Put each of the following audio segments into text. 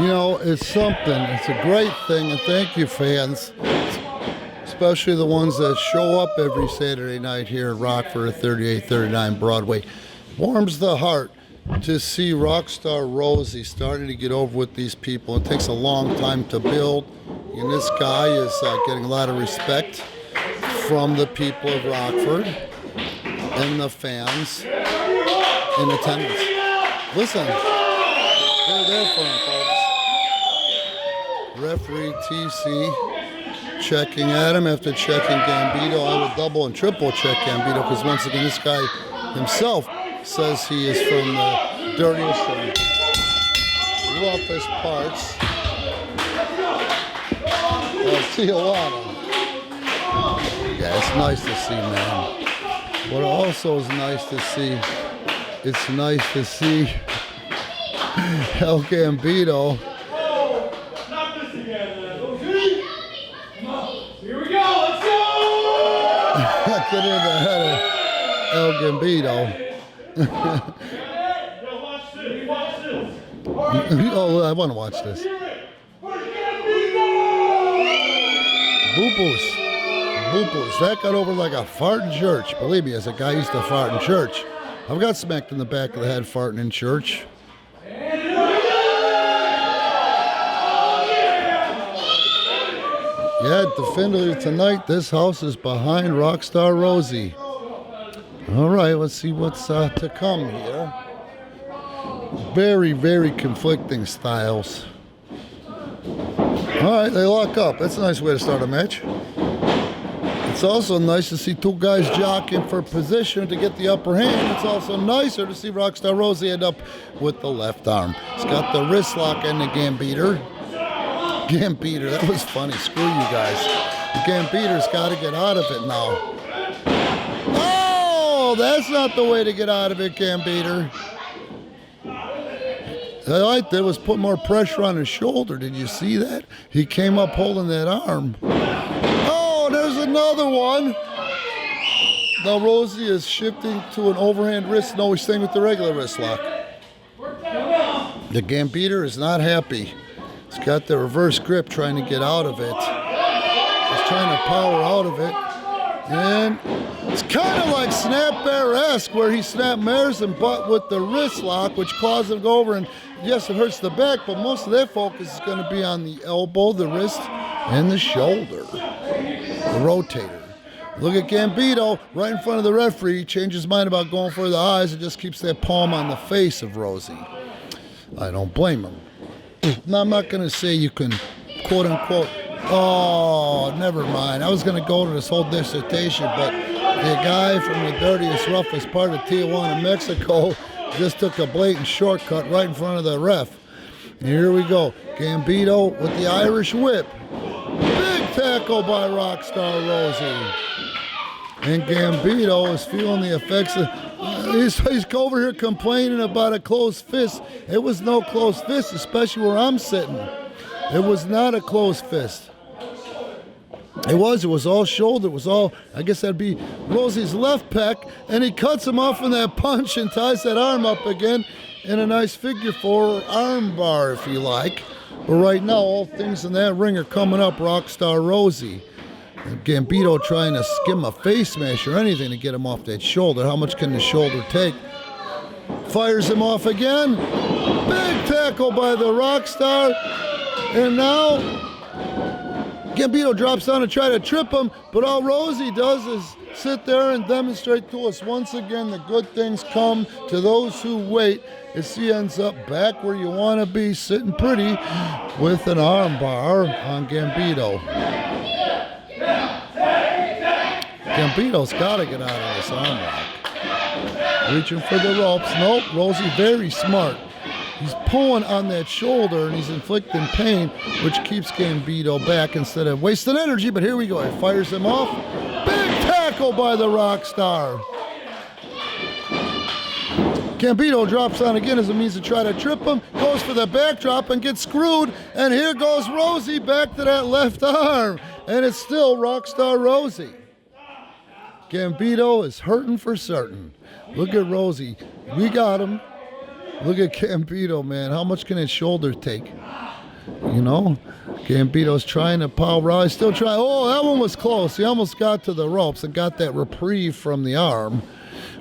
You know, it's something. It's a great thing, and thank you, fans, especially the ones that show up every Saturday night here at Rockford at 3839 Broadway. Warms the heart to see Rockstar Rosey starting to get over with these people. It takes a long time to build, and this guy is getting a lot of respect from the people of Rockford and the fans in attendance. Listen, they're there for him, folks. Referee TC checking at him after checking Gambito. I would double and triple check Gambito because once again, this guy himself says he is from the dirtiest and roughest parts of Tijuana. Yeah, it's nice to see, man. What also is nice to see, it's nice to see El Gambito. Here we go, let's go! Get in the head of El Gambito. Oh, I want to watch this. Boo-boos. Boo-boos. That got over like a fart in church. Believe me, as a guy used to fart in church. I've got smacked in the back of the head farting in church. Yeah, definitively tonight, this house is behind Rockstar Rosey. All right, let's see what's to come here. Very, very conflicting styles. All right, they lock up. That's a nice way to start a match. It's also nice to see two guys jockeying for position to get the upper hand. It's also nicer to see Rockstar Rosey end up with the left arm. He's got the wrist lock and the Gambito. Gambito, that was funny. Screw you guys. The Gambito's got to get out of it now. Oh, that's not the way to get out of it, Gambito. All I did was put more pressure on his shoulder. Did you see that? He came up holding that arm. Oh, there's another one. Now Rosey is shifting to an overhand wrist. No, he's staying with the regular wrist lock. The Gambito is not happy. He's got the reverse grip trying to get out of it. He's trying to power out of it. And it's kind of like Snap Bear-esque where he snapped Mares and butt with the wrist lock, which caused him to go over. And yes, it hurts the back, but most of their focus is going to be on the elbow, the wrist, and the shoulder. The rotator. Look at Gambito right in front of the referee. He changed his mind about going for the eyes and just keeps that palm on the face of Rosey. I don't blame him. Now, I'm not going to say you can, quote unquote, oh, never mind. I was going to go to this whole dissertation, but the guy from the dirtiest, roughest part of Tijuana, Mexico, just took a blatant shortcut right in front of the ref. And here we go. Gambito with the Irish whip. Big tackle by Rockstar Rosey. And Gambito is feeling the effects of... He's over here complaining about a closed fist. It was no closed fist, especially where I'm sitting. It was not a closed fist. It was all shoulder. It was all, I guess that'd be Rosey's left pec, and he cuts him off in that punch and ties that arm up again in a nice figure four arm bar, if you like. But right now, all things in that ring are coming up Rockstar Rosey. And Gambito trying to skim a face smash or anything to get him off that shoulder. How much can the shoulder take? Fires him off again. Big tackle by the Rockstar. And now Gambito drops down to try to trip him, but all Rosey does is sit there and demonstrate to us once again the good things come to those who wait as he ends up back where you want to be, sitting pretty with an arm bar on Gambito. Gambito's got to get out of this arm lock. Reaching for the ropes. Nope, Rosey very smart. He's pulling on that shoulder and he's inflicting pain, which keeps Gambito back instead of wasting energy. But here we go. He fires him off. Big tackle by the Rockstar. Gambito drops down again as a means to try to trip him. Goes for the backdrop and gets screwed. And here goes Rosey back to that left arm. And it's still Rockstar Rosey. Gambito is hurting for certain. Look at Rosey. We got him. Look at Gambito, man. How much can his shoulder take? You know, Gambito's trying to power out. He's still trying. Oh, that one was close. He almost got to the ropes and got that reprieve from the arm.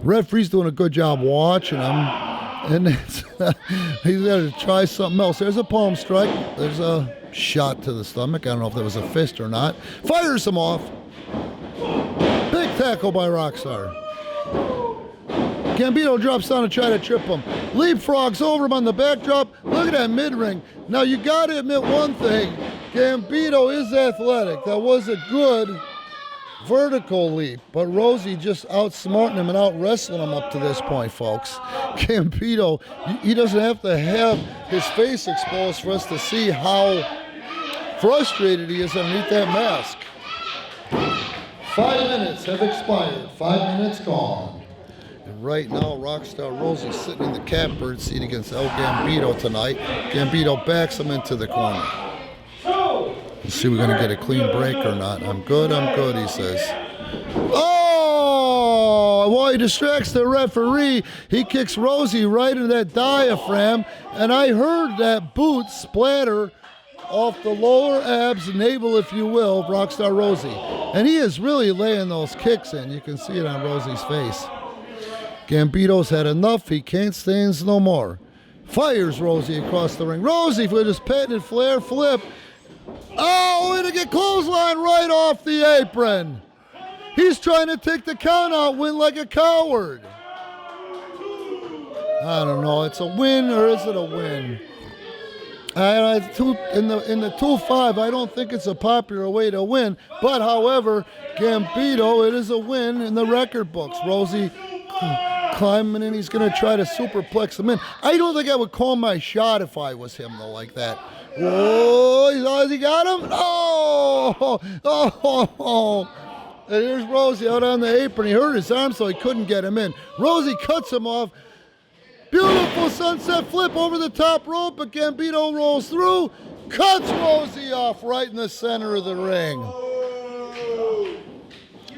Referee's doing a good job watching him. And he's got to try something else. There's a palm strike. There's a shot to the stomach. I don't know if there was a fist or not. Fires him off. Big tackle by Rockstar. Gambito drops down to try to trip him. Leapfrogs over him on the backdrop. Look at that mid-ring. Now, you got to admit one thing. Gambito is athletic. That was a good vertical leap. But Rosey just outsmarting him and out-wrestling him up to this point, folks. Gambito, he doesn't have to have his face exposed for us to see how frustrated he is underneath that mask. 5 minutes have expired. 5 minutes gone. And right now, Rockstar Rosey sitting in the catbird seat against El Gambito tonight. Gambito backs him into the corner. Let's see if we're going to get a clean break or not. I'm good, he says. Oh! While he distracts the referee, he kicks Rosey right into that diaphragm. And I heard that boot splatter off the lower abs, navel, if you will, of Rockstar Rosey. And he is really laying those kicks in. You can see it on Rosey's face. Gambito's had enough. He can't stand no more. Fires Rosey across the ring. Rosey with his patented flare flip. Oh, and to get clothesline right off the apron. He's trying to take the count out, win like a coward. I don't know. It's a win or is it a win? In the 2-5, I don't think it's a popular way to win. But, however, Gambito, it is a win in the record books. Rosey climbing in, he's going to try to superplex him in. I don't think I would call my shot if I was him, though, like that. Oh, he got him? Oh. And here's Rosey out on the apron. He hurt his arm, so he couldn't get him in. Rosey cuts him off. Beautiful sunset flip over the top rope, but Gambito rolls through, cuts Rosey off right in the center of the ring.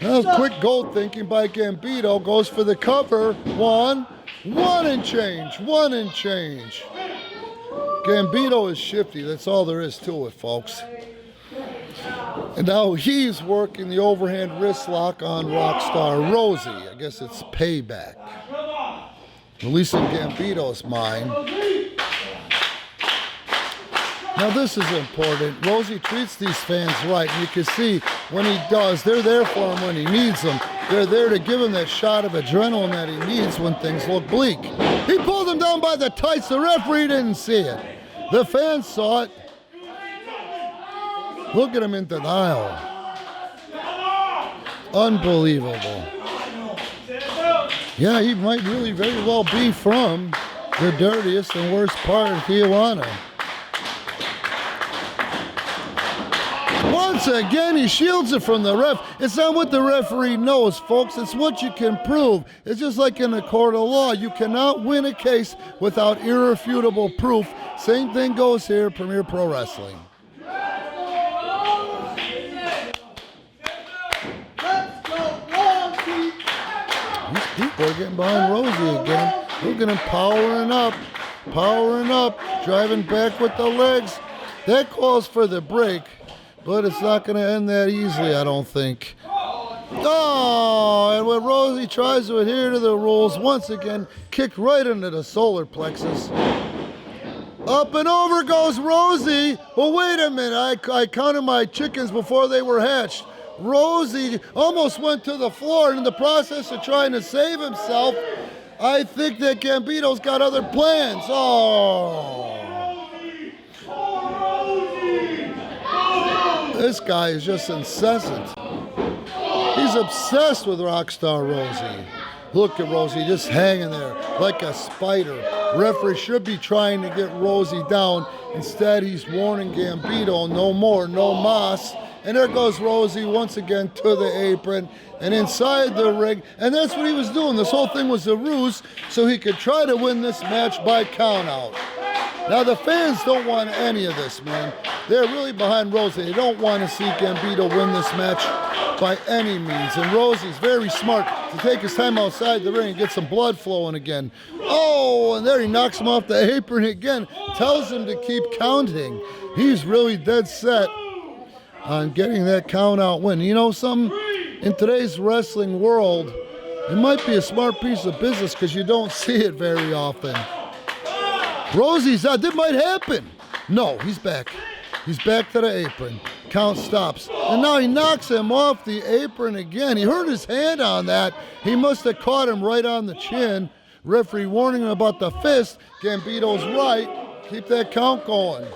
Now, quick goal thinking by Gambito, goes for the cover. One and change. Gambito is shifty. That's all there is to it, folks. And now he's working the overhand wrist lock on Rockstar Rosey. I guess it's payback. Releasing Gambito's mind. Now this is important. Rosey treats these fans right. And you can see when he does, they're there for him when he needs them. They're there to give him that shot of adrenaline that he needs when things look bleak. He pulled him down by the tights. The referee didn't see it. The fans saw it. Look at him in denial. Unbelievable. Yeah, he might really very well be from the dirtiest and worst part of Tijuana. Once again, he shields it from the ref. It's not what the referee knows, folks. It's what you can prove. It's just like in a court of law. You cannot win a case without irrefutable proof. Same thing goes here, Premier Pro Wrestling. These people are getting behind Rosey again. Look at him powering up, driving back with the legs. That calls for the break, but it's not going to end that easily, I don't think. Oh, and when Rosey tries to adhere to the rules, once again, kicked right into the solar plexus. Up and over goes Rosey. Well, wait a minute. I counted my chickens before they were hatched. Rosey almost went to the floor, and in the process of trying to save himself, I think that Gambito's got other plans. Oh. This guy is just incessant. He's obsessed with Rockstar Rosey. Look at Rosey just hanging there like a spider. Referee should be trying to get Rosey down. Instead, he's warning Gambito, no more, no mas. And there goes Rosey once again to the apron and inside the ring. And that's what he was doing. This whole thing was a ruse so he could try to win this match by countout. Now, the fans don't want any of this, man. They're really behind Rosey. They don't want to see Gambito win this match by any means. And Rosey's very smart to take his time outside the ring and get some blood flowing again. Oh, and there he knocks him off the apron again. Tells him to keep counting. He's really dead set on getting that count out win. You know something? In today's wrestling world, it might be a smart piece of business because you don't see it very often. Rosey's out. That might happen. No, he's back. He's back to the apron. Count stops. And now he knocks him off the apron again. He hurt his hand on that. He must have caught him right on the chin. Referee warning him about the fist. Gambito's right. Keep that count going.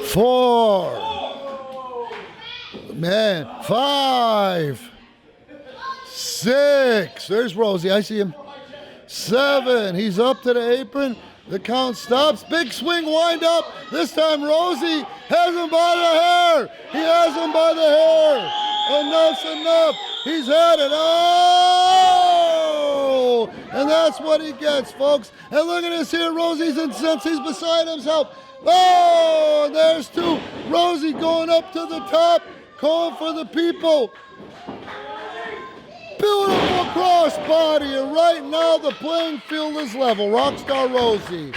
4. Man, 5. 6. There's Rosey. I see him. 7. He's up to the apron. The count stops. Big swing wind up. This time Rosey has him by the hair. He has him by the hair. Enough's enough. He's had it. Oh! And that's what he gets, folks. And look at this here. Rosey's incensed. He's beside himself. Oh! And there's 2. Rosey going up to the top. Calling for the people. Beautiful crossbody, and right now the playing field is level. Rockstar Rosey.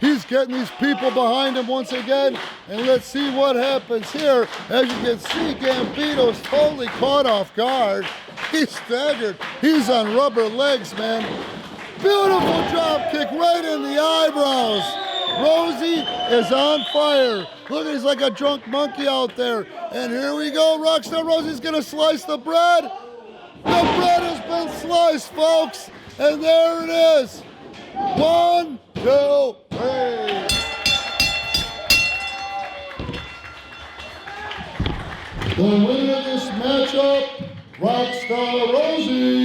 He's getting these people behind him once again, and let's see what happens here. As you can see, Gambito's totally caught off guard. He's staggered. He's on rubber legs, man. Beautiful drop kick right in the eyebrows. Rosey is on fire. Look, he's like a drunk monkey out there. And here we go. Rockstar Rosey's going to slice the bread. The bread has been sliced, folks. And there it is. 1, 2, 3. The winner of this matchup, Rockstar Rosey.